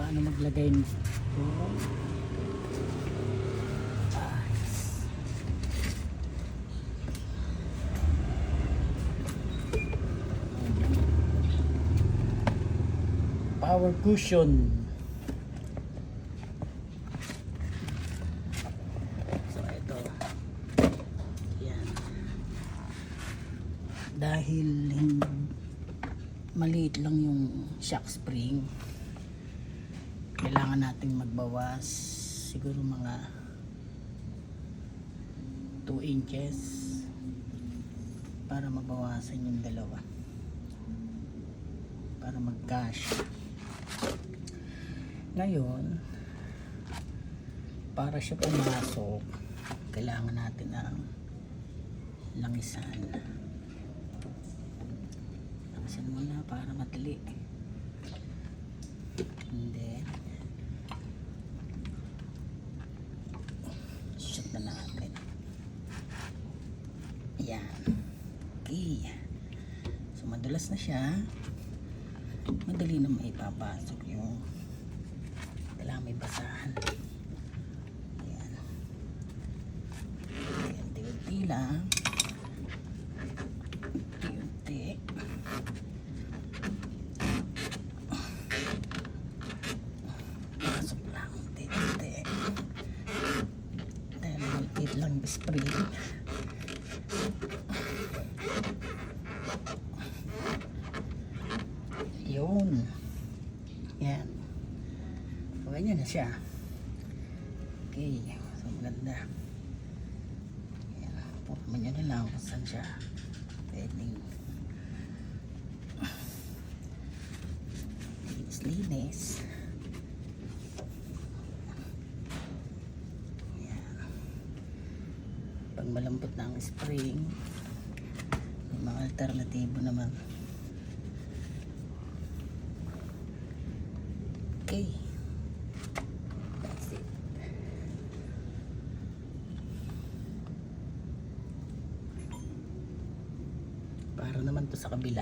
paano maglagay nito. Power cushion. So ito. Yan. Dahil maliit lang yung shock spring, kailangan nating magbawas siguro mga 2 inches para mabawasan yung dalawa, para mag-cash. Ngayon, para siya pumasok, kailangan natin ang langisan. Langisan muna para madali. And then shoot na natin. Yan. Okay. So madulas na siya. Madali na maipapasok yung kailangan may basahan. Yan. Yan. Unti-unti lang. Unti-unti. Pasok lang. Unti-unti. Dahil maliit lang yung spring. Yun. Yan. So, ganyan na siya. Okay. So, maganda. Yan. Purman nyo na lang kung saan siya pwedeng linis. Yan. Pag malambot na ang spring, may mga alternatibo naman. Okay. That's it. Para naman to sa kabila.